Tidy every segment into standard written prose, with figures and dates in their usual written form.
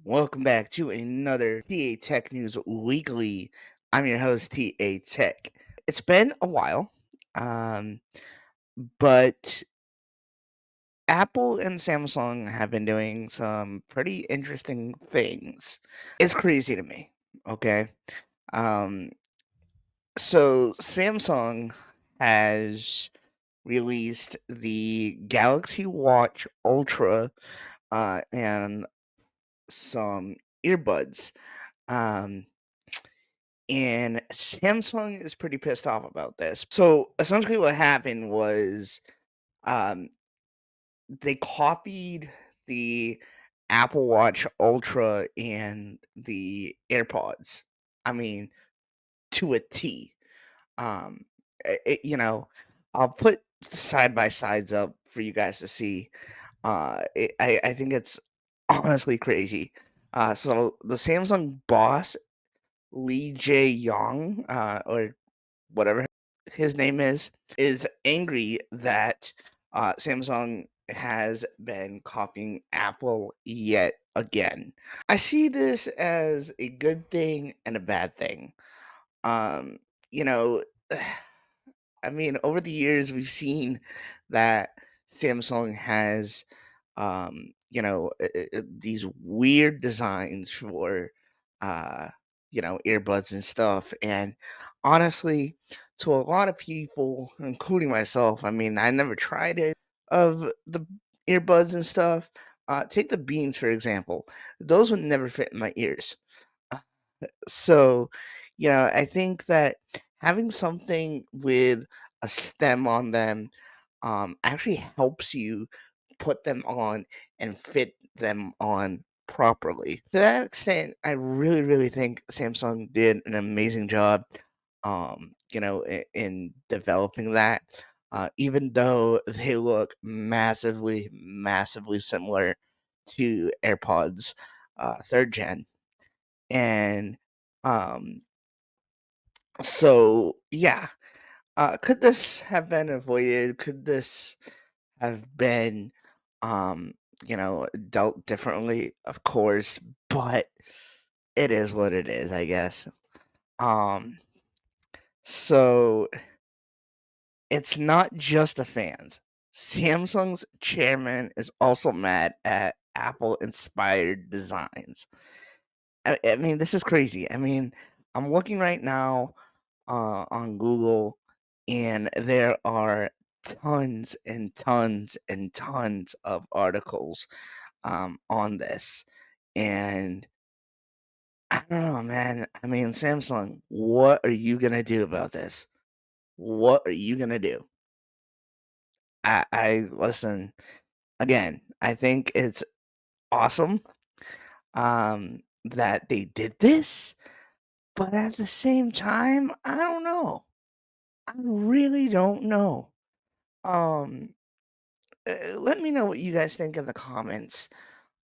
Welcome back to another TA Tech News Weekly. I'm your host, TA Tech. It's been a while, um, but Apple and Samsung have been doing some pretty interesting things. It's crazy to me, okay? Um, so, Samsung has released the Galaxy Watch Ultra and some earbuds. Um, and Samsung is pretty pissed off about this. So essentially, what happened was um, they copied the Apple Watch Ultra and the AirPods. I mean, to a T. Um, I'll put side by sides up for you guys to see. I think it's honestly crazy. So the Samsung boss Lee Jae Yong, or whatever his name is angry that Samsung has been copying Apple yet again. I see this as a good thing and a bad thing. Um, you know, I mean, over the years, we've seen that Samsung has, these weird designs for, uh, earbuds and stuff. And honestly, to a lot of people, including myself, I mean, I never tried it of the earbuds and stuff. Take the beans, for example, those would never fit in my ears. So, I think that having something with a stem on them actually helps you put them on and fit them on properly. To that extent, I really, really think Samsung did an amazing job, in developing that. Even though they look massively, massively similar to AirPods third gen. And um yeah, could this have been avoided? Could this have been, um, dealt differently? Of course, but it is what it is, I guess. Um, so it's not just the fans. Samsung's chairman is also mad at Apple inspired designs. I mean, this is crazy. I mean, I'm looking right now on Google, and there are tons and tons and tons of articles on this. And I don't know, man. I mean, Samsung, what are you gonna do about this? What are you gonna do? I listen again. I think it's awesome that they did this, but at the same time, I don't know. I really don't know. Um, Let me know what you guys think in the comments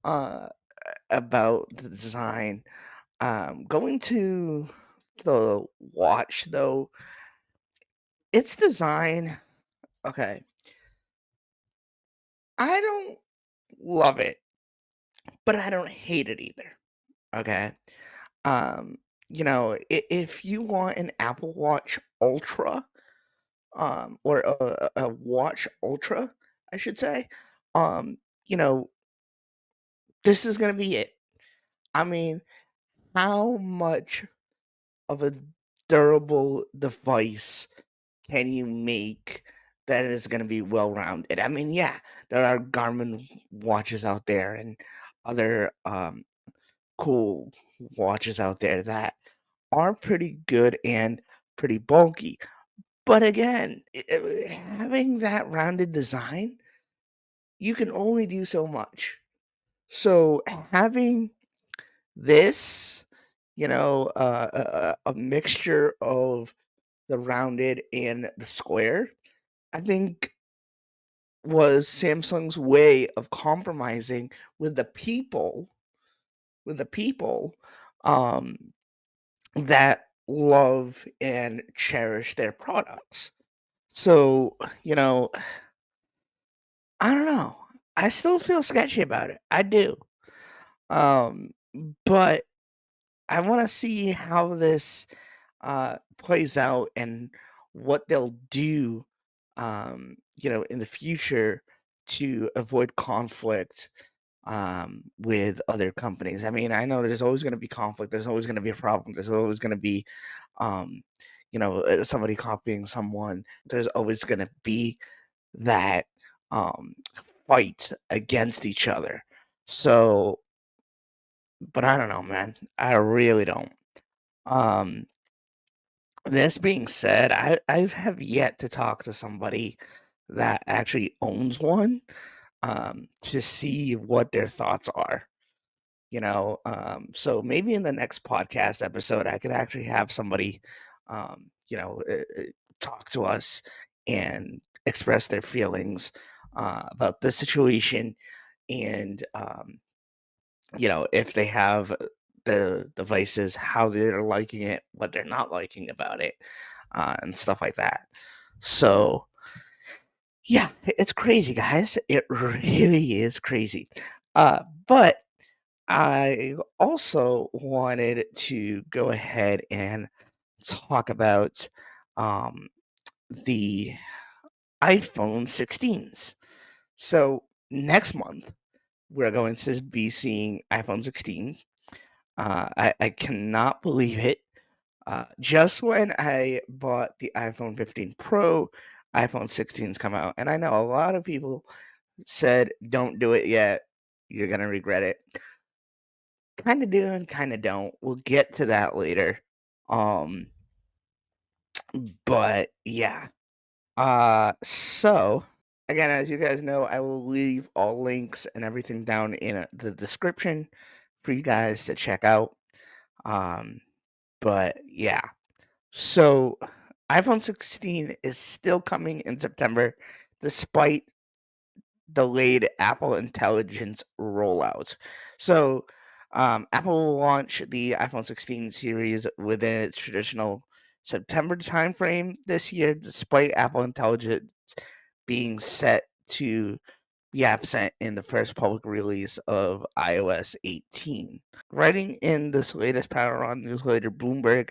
uh, about the design. Going to the watch though, its design. Okay, I don't love it, but I don't hate it either. Okay, um, if you want an Apple Watch Ultra, or a Watch Ultra, I should say, um, you know, this is gonna be it. I mean, how much of a durable device can you make that is going to be well rounded? I mean, yeah, there are Garmin watches out there and other cool watches out there that are pretty good and pretty bulky. But again, having that rounded design, you can only do so much. So having this, a mixture of the rounded and the square, I think was Samsung's way of compromising with the people, with the people um, that love and cherish their products. So, I don't know. I still feel sketchy about it. I do. but I want to see how this plays out and what they'll do, in the future to avoid conflict with other companies. I mean, I know there's always going to be conflict. There's always going to be a problem. There's always going to be, um, somebody copying someone. There's always going to be that um, fight against each other. So, but I don't know, man. I really don't. Um, this being said, I have yet to talk to somebody that actually owns one to see what their thoughts are. So maybe in the next podcast episode, I could actually have somebody, talk to us and express their feelings about the situation and if they have the devices, how they're liking it, what they're not liking about it, and stuff like that. So yeah, it's crazy, guys. It really is crazy. But I also wanted to go ahead and talk about um, the iPhone 16s. So next month, we're going to be seeing iPhone 16. I cannot believe it. Just when I bought the iPhone 15 Pro, iPhone 16s come out. And I know a lot of people said, don't do it yet. You're going to regret it. Kind of do and kind of don't. We'll get to that later. Um, but yeah. So again, as you guys know, I will leave all links and everything down in the description for you guys to check out. Um, but yeah. So iPhone 16 is still coming in September despite delayed Apple Intelligence rollout. So Apple will launch the iPhone 16 series within its traditional September timeframe this year, despite Apple Intelligence being set to be absent in the first public release of iOS 18. Writing in this latest Power On newsletter, Bloomberg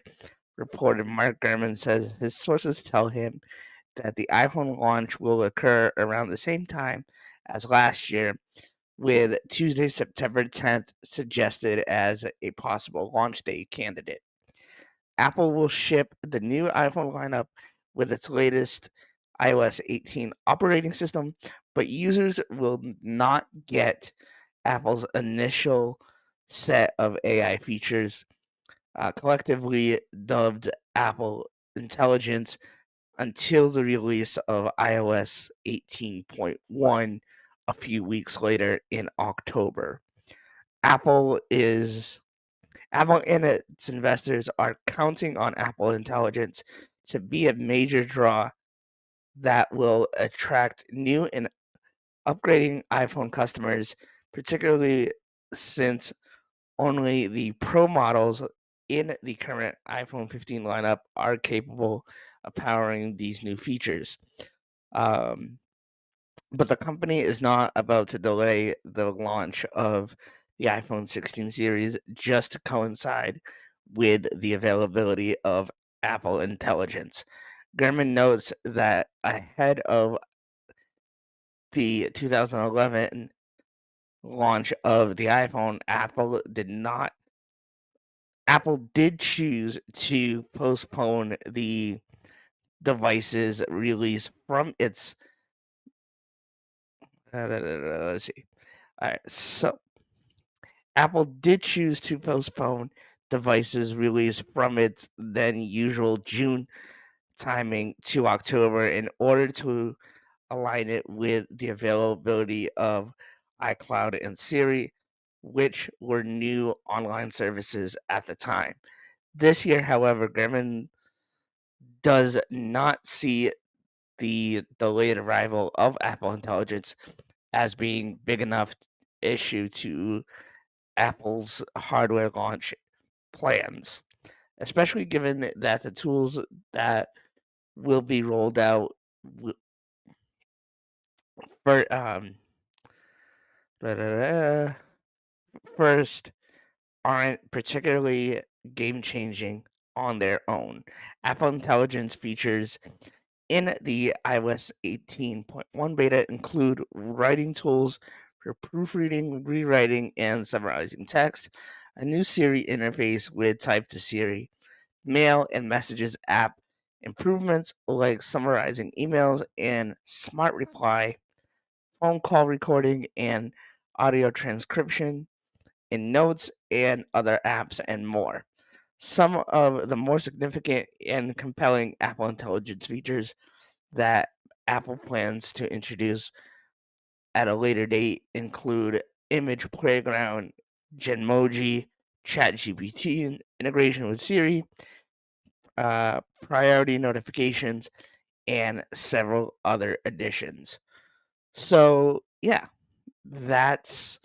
reporter Mark Gurman says his sources tell him that the iPhone launch will occur around the same time as last year, with Tuesday, September 10th suggested as a possible launch day candidate. Apple will ship the new iPhone lineup with its latest iOS 18 operating system, but users will not get Apple's initial set of AI features, collectively dubbed Apple Intelligence, until the release of iOS 18.1 a few weeks later in October. Apple is Apple and its investors are counting on Apple Intelligence to be a major draw that will attract new and upgrading iPhone customers, particularly since only the Pro models in the current iPhone 15 lineup are capable of powering these new features. Um, but the company is not about to delay the launch of the iPhone 16 series just to coincide with the availability of Apple Intelligence. Gurman notes that ahead of the 2011 launch of the iPhone, Apple did choose to postpone the device's release from its let's see. All right, so Apple did choose to postpone devices release from its then usual June timing to October in order to align it with the availability of iCloud and Siri, which were new online services at the time. This year, however, Gurman does not see the delayed arrival of Apple Intelligence as being big enough issue to Apple's hardware launch plans, especially given that the tools that will be rolled out for, 1st aren't particularly game changing on their own. Apple Intelligence features in the iOS 18.1 beta include writing tools for proofreading, rewriting, and summarizing text, a new Siri interface with Type to Siri, Mail and Messages app improvements like summarizing emails and Smart Reply, phone call recording and audio transcription in Notes and other apps, and more. Some of the more significant and compelling Apple Intelligence features that Apple plans to introduce at a later date include Image Playground, Genmoji, ChatGPT integration with Siri, priority notifications, and several other additions. So, yeah, that's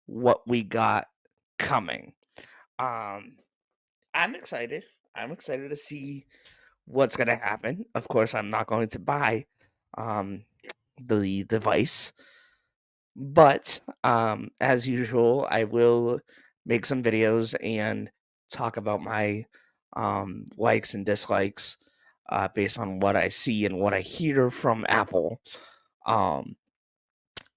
what we got coming. Um, I'm excited. I'm excited to see what's going to happen. Of course, I'm not going to buy um, the device, but as usual, I will make some videos and talk about my likes and dislikes based on what I see and what I hear from Apple. Um,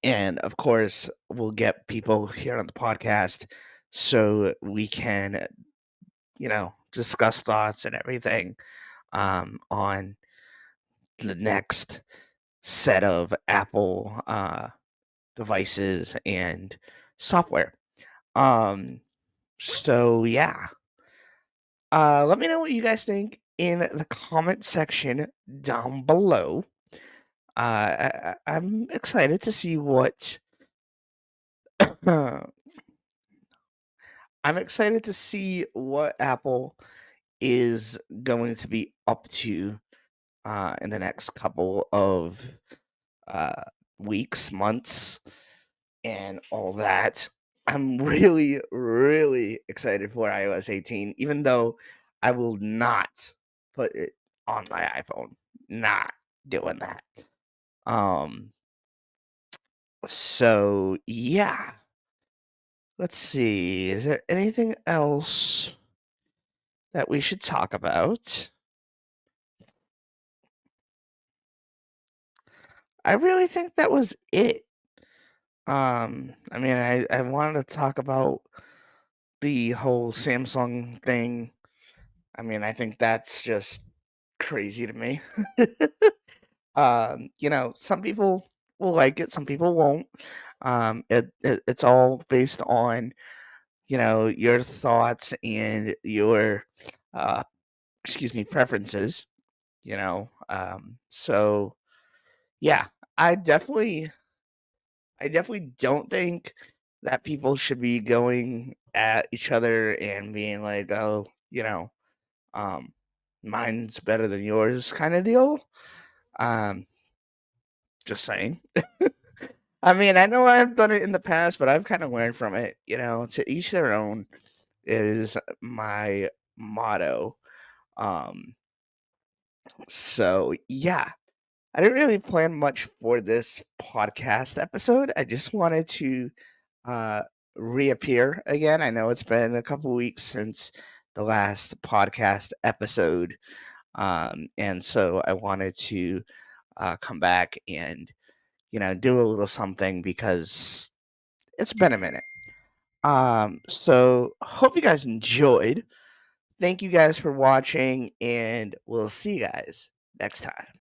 and of course, we'll get people here on the podcast so we can, discuss thoughts and everything on the next set of Apple devices and software. Um, so yeah, let me know what you guys think in the comment section down below. I'm excited to see what I'm excited to see what Apple is going to be up to in the next couple of uh, weeks, months, and all that. I'm really, really excited for iOS 18, even though I will not put it on my iPhone. Not doing that. Um, so yeah. Let's see. Is there anything else that we should talk about? I really think that was it. I mean, I wanted to talk about the whole Samsung thing. I mean, I think that's just crazy to me. Some people will like it, some people won't. It's all based on, your thoughts and your, uh, preferences, So yeah, I definitely, I definitely don't think that people should be going at each other and being like, oh, um, mine's better than yours kind of deal. Um, just saying. I mean, I know I've done it in the past, but I've kind of learned from it. To each their own is my motto. Um, so yeah, I didn't really plan much for this podcast episode. I just wanted to uh, reappear again. I know it's been a couple weeks since the last podcast episode, and so I wanted to come back and do a little something because it's been a minute. So hope you guys enjoyed. Thank you guys for watching, and we'll see you guys next time.